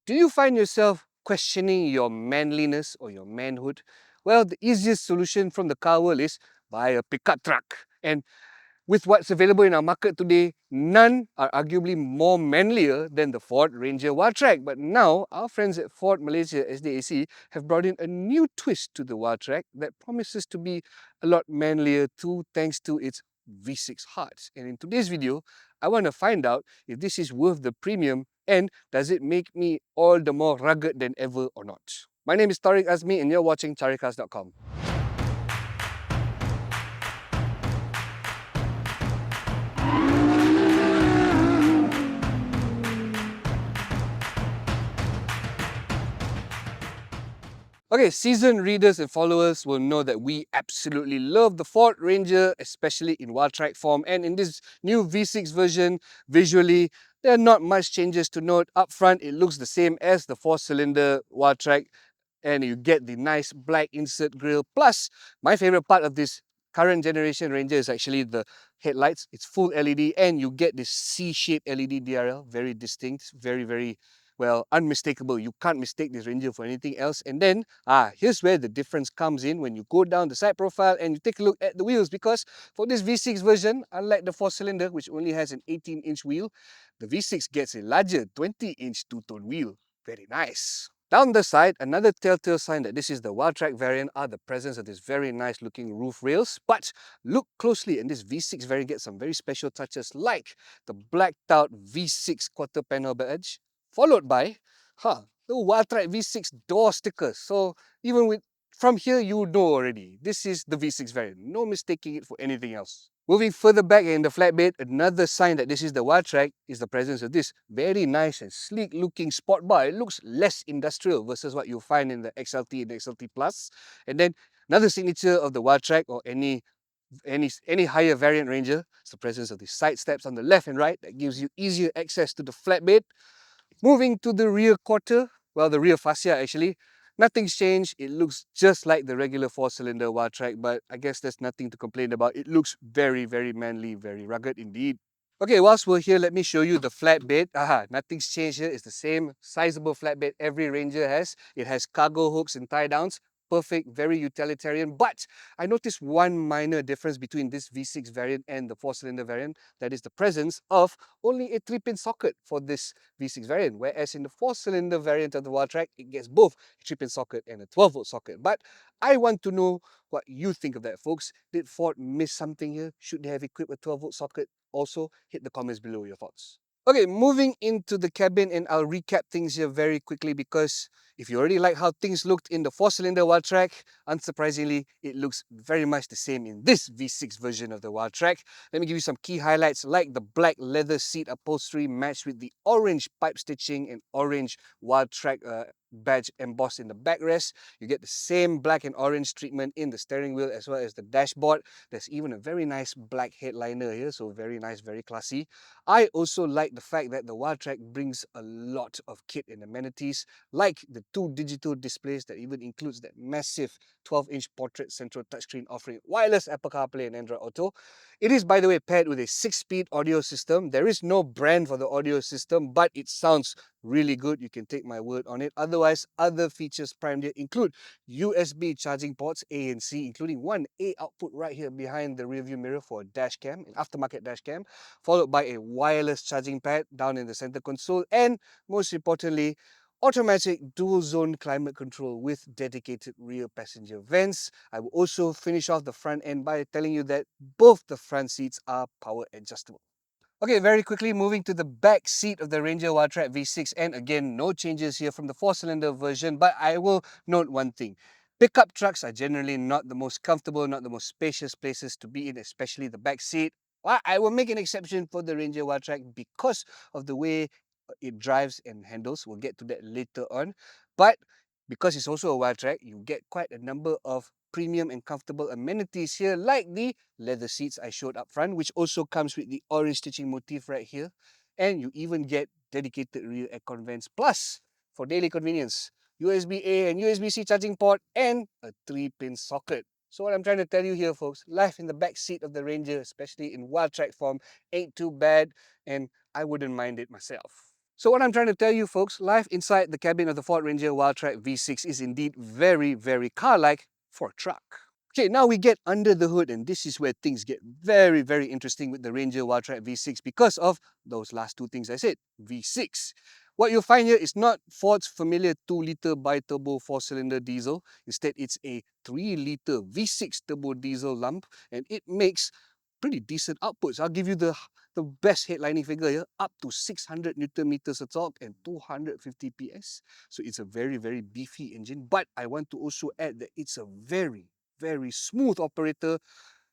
Do you find yourself questioning your manliness or your manhood? Well, the easiest solution from the car world is buy a pickup truck. And with what's available in our market today, none are arguably more manlier than the Ford Ranger Wildtrak. But now, our friends at Ford Malaysia SDAC have brought in a new twist to the Wildtrak that promises to be a lot manlier too, thanks to its V6 hearts. And in today's video, I want to find out if this is worth the premium and does it make me all the more rugged than ever or not. My name is Tariq Azmi and you're watching Caricarz.com. Okay, seasoned readers and followers will know that we absolutely love the Ford Ranger, especially in Wildtrak form. And in this new V6 version, visually, there are not much changes to note. Up front, it looks the same as the 4-cylinder Wildtrak, and you get the nice black insert grille. Plus, my favorite part of this current generation Ranger is actually the headlights. It's full LED, and you get this C-shaped LED DRL, very distinct, very well, unmistakable. You can't mistake this Ranger for anything else. And then, here's where the difference comes in when you go down the side profile and you take a look at the wheels, because for this V6 version, unlike the 4-cylinder, which only has an 18-inch wheel, the V6 gets a larger 20-inch two-tone wheel. Very nice. Down the side, another telltale sign that this is the Wildtrak variant are the presence of this very nice looking roof rails. But look closely and this V6 variant gets some very special touches like the blacked out V6 quarter panel badge, followed by the Wildtrak V6 door stickers. So even from here, you know already, this is the V6 variant. No mistaking it for anything else. Moving further back in the flatbed, another sign that this is the Wildtrak is the presence of this very nice and sleek looking sport bar. It looks less industrial versus what you'll find in the XLT and XLT Plus. And then another signature of the Wildtrak or any higher variant Ranger is the presence of the side steps on the left and right that gives you easier access to the flatbed. Moving to the rear quarter, well, the rear fascia actually, nothing's changed. It looks just like the regular 4-cylinder Wildtrak, but I guess there's nothing to complain about. It looks very manly, very rugged indeed. Okay, whilst we're here, let me show you the flatbed. Nothing's changed here. It's the same sizable flatbed every Ranger has. It has cargo hooks and tie downs. Perfect, very utilitarian. But I noticed one minor difference between this V6 variant and the 4-cylinder variant. That is the presence of only a 3-pin socket for this V6 variant. Whereas in the 4-cylinder variant of the Wildtrak, it gets both a 3-pin socket and a 12-volt socket. But I want to know what you think of that, folks. Did Ford miss something here? Should they have equipped a 12-volt socket? Also, hit the comments below your thoughts. Okay, moving into the cabin, and I'll recap things here very quickly because if you already like how things looked in the 4-cylinder Wildtrak, unsurprisingly, it looks very much the same in this V6 version of the Wildtrak. Let me give you some key highlights like the black leather seat upholstery matched with the orange pipe stitching and orange Wildtrak badge embossed in the backrest. You get the same black and orange treatment in the steering wheel as well as the dashboard. There's even a very nice black headliner here, so very nice, very classy. I also like the fact that the Wildtrak brings a lot of kit and amenities, like the 2 digital displays that even includes that massive 12-inch portrait central touchscreen offering wireless Apple CarPlay and Android Auto. It is, by the way, paired with a 6-speed audio system. There is no brand for the audio system, but it sounds really good. You can take my word on it. Otherwise, other features primed here include USB charging ports A and C, including one A output right here behind the rearview mirror for a dash cam, an aftermarket dash cam, followed by a wireless charging pad down in the center console, and most importantly, automatic dual zone climate control with dedicated rear passenger vents. I will also finish off the front end by telling you that both the front seats are power adjustable. Okay, very quickly moving to the back seat of the Ranger Wildtrak V6, and again, no changes here from the 4-cylinder version, but I will note one thing. Pickup trucks are generally not the most comfortable, not the most spacious places to be in, especially the back seat. I will make an exception for the Ranger Wildtrak because of the way it drives and handles. We'll get to that later on. But because it's also a Wildtrak, you get quite a number of premium and comfortable amenities here, like the leather seats I showed up front, which also comes with the orange stitching motif right here. And you even get dedicated rear aircon vents, plus for daily convenience, USB-A and USB-C charging port and a 3-pin socket. So what I'm trying to tell you here, folks, life in the back seat of the Ranger, especially in Wildtrak form, ain't too bad, and I wouldn't mind it myself. So what I'm trying to tell you folks, life inside the cabin of the Ford Ranger Wildtrak V6 is indeed very, very car-like for a truck. Okay, now we get under the hood, and this is where things get very, very interesting with the Ranger Wildtrak V6 because of those last two things I said, V6. What you'll find here is not Ford's familiar 2-litre bi-turbo 4-cylinder diesel. Instead, it's a 3-litre V6 turbo diesel lump, and it makes pretty decent outputs. I'll give you the best headlining figure here, up to 600 Newton meters of torque and 250 PS. So it's a very, very beefy engine, but I want to also add that it's a very, very smooth operator,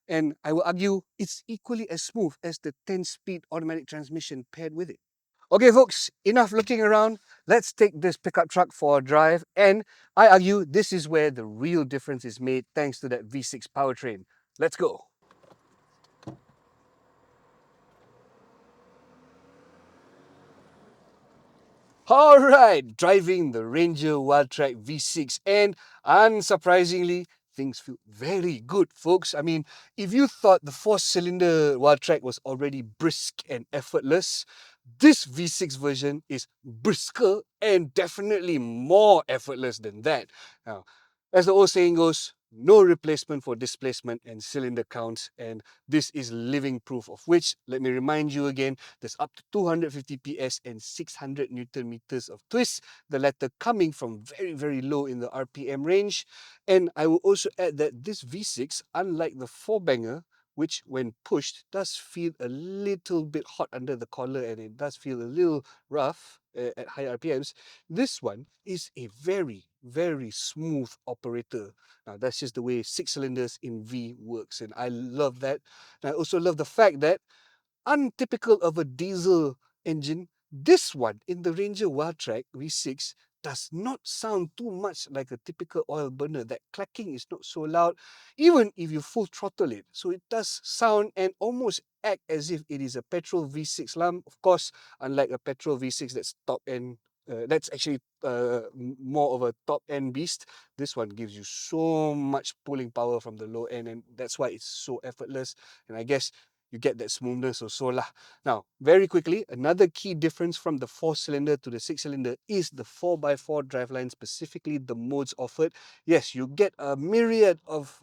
and I will argue it's equally as smooth as the 10-speed automatic transmission paired with it. Okay folks, enough looking around. Let's take this pickup truck for a drive, and I argue this is where the real difference is made thanks to that V6 powertrain. Let's go. Alright, driving the Ranger Wildtrak V6, and unsurprisingly, things feel very good, folks. I mean, if you thought the 4-cylinder Wildtrak was already brisk and effortless, this V6 version is brisker and definitely more effortless than that. Now, as the old saying goes, no replacement for displacement and cylinder counts, and this is living proof of which, let me remind you again, there's up to 250 PS and 600 Newton meters of twist, the latter coming from very, very low in the RPM range. And I will also add that this V6, unlike the 4-banger, which when pushed does feel a little bit hot under the collar and it does feel a little rough at high RPMs, this one is a very, very smooth operator. Now that's just the way 6 cylinders in V works, and I love that. And I also love the fact that, untypical of a diesel engine, this one in the Ranger Wildtrak V6 does not sound too much like a typical oil burner. That clacking is not so loud, even if you full throttle it. So it does sound and almost act as if it is a petrol V6 lump. Of course, unlike a petrol V6 that's top end, that's actually more of a top end beast. This one gives you so much pulling power from the low end, and that's why it's so effortless. And I guess you get that smoothness or so lah. Now, very quickly, another key difference from the 4-cylinder to the 6-cylinder is the 4x4 driveline, specifically the modes offered. Yes, you get a myriad of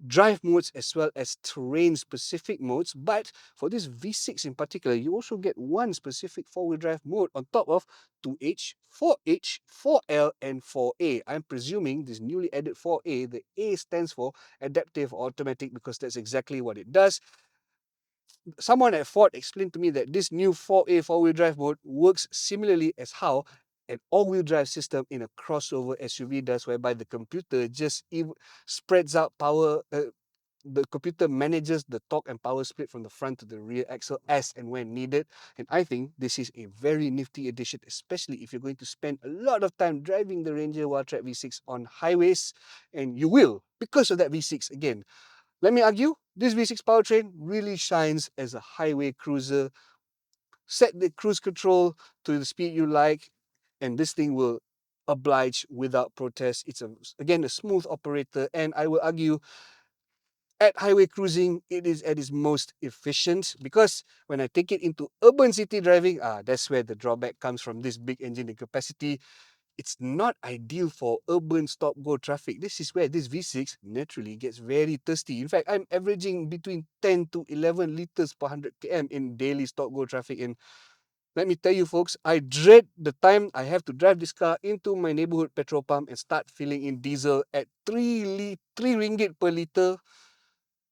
drive modes as well as terrain-specific modes, but for this V6 in particular, you also get one specific 4-wheel drive mode on top of 2H, 4H, 4L, and 4A. I'm presuming this newly added 4A, the A stands for adaptive automatic, because that's exactly what it does. Someone at Ford explained to me that this new 4A 4-wheel drive mode works similarly as how an all-wheel drive system in a crossover SUV does, whereby the computer just spreads out power. The computer manages the torque and power split from the front to the rear axle as and when needed. And I think this is a very nifty addition, especially if you're going to spend a lot of time driving the Ranger Wildtrak V6 on highways, and you will because of that V6 again. Let me argue, this V6 powertrain really shines as a highway cruiser. Set the cruise control to the speed you like, and this thing will oblige without protest. It's, again, a smooth operator, and I will argue at highway cruising, it is at its most efficient, because when I take it into urban city driving, that's where the drawback comes from this big engine and capacity. It's not ideal for urban stop-go traffic. This is where this V6 naturally gets very thirsty. In fact, I'm averaging between 10 to 11 liters per 100 km in daily stop-go traffic. And let me tell you folks, I dread the time I have to drive this car into my neighborhood petrol pump and start filling in diesel at 3 ringgit per liter.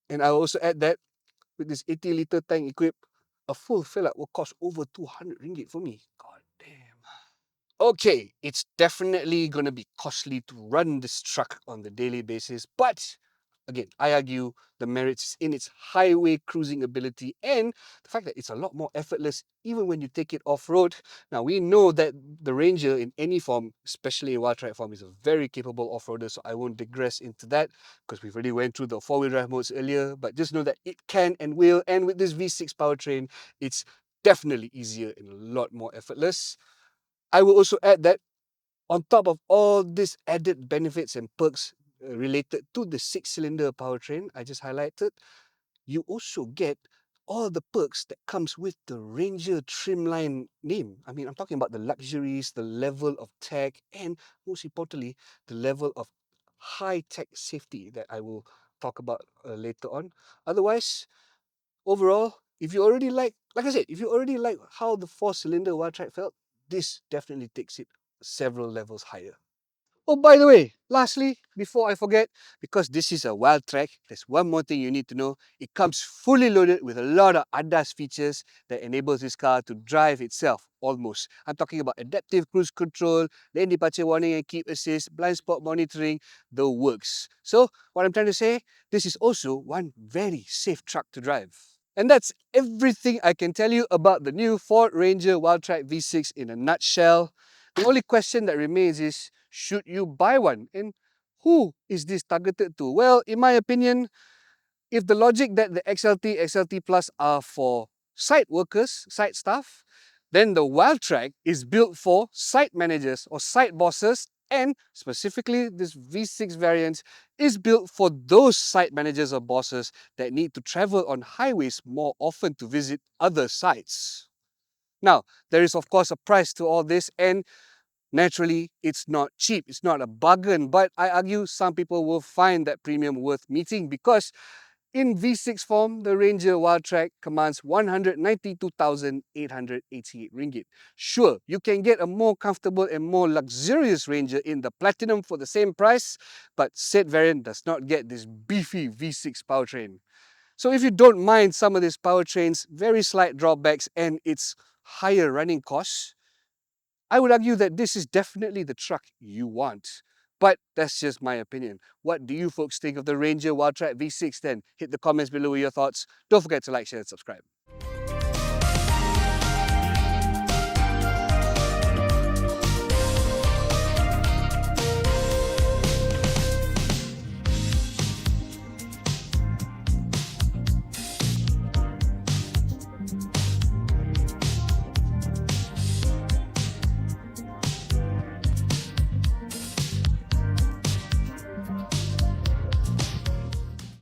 And I will also add that with this 80-liter tank equipped, a full fill-up will cost over 200 ringgit for me. God damn. Okay, it's definitely going to be costly to run this truck on the daily basis, but again, I argue the merits is in its highway cruising ability and the fact that it's a lot more effortless even when you take it off-road. Now, we know that the Ranger in any form, especially in Wildtrak form, is a very capable off-roader, so I won't digress into that because we've already went through the 4-wheel drive modes earlier, but just know that it can and will, and with this V6 powertrain, it's definitely easier and a lot more effortless. I will also add that on top of all these added benefits and perks related to the 6-cylinder powertrain I just highlighted, you also get all the perks that comes with the Ranger Trimline name. I mean, I'm talking about the luxuries, the level of tech, and most importantly, the level of high-tech safety that I will talk about later on. Otherwise, overall, if you already like I said, if you already like how the 4-cylinder Wildtrak felt, this definitely takes it several levels higher. Oh, by the way, lastly, before I forget, because this is a Wildtrak, there's one more thing you need to know. It comes fully loaded with a lot of ADAS features that enables this car to drive itself, almost. I'm talking about adaptive cruise control, lane departure warning and keep assist, blind spot monitoring, the works. So, what I'm trying to say, this is also one very safe truck to drive. And that's everything I can tell you about the new Ford Ranger Wildtrak V6 in a nutshell. The only question that remains is, should you buy one? And who is this targeted to? Well, in my opinion, if the logic that the XLT, XLT Plus are for site workers, site staff, then the Wildtrak is built for site managers or site bosses, and specifically this V6 variant is built for those site managers or bosses that need to travel on highways more often to visit other sites. Now, there is of course a price to all this, and naturally, it's not cheap, it's not a bargain, but I argue some people will find that premium worth meeting because in V6 form, the Ranger Wildtrak commands 192,888 ringgit. Sure, you can get a more comfortable and more luxurious Ranger in the Platinum for the same price, but said variant does not get this beefy V6 powertrain. So if you don't mind some of these powertrain's very slight drawbacks and its higher running costs, I would argue that this is definitely the truck you want. But that's just my opinion. What do you folks think of the Ranger Wildtrak V6 then? Hit the comments below with your thoughts. Don't forget to like, share and subscribe.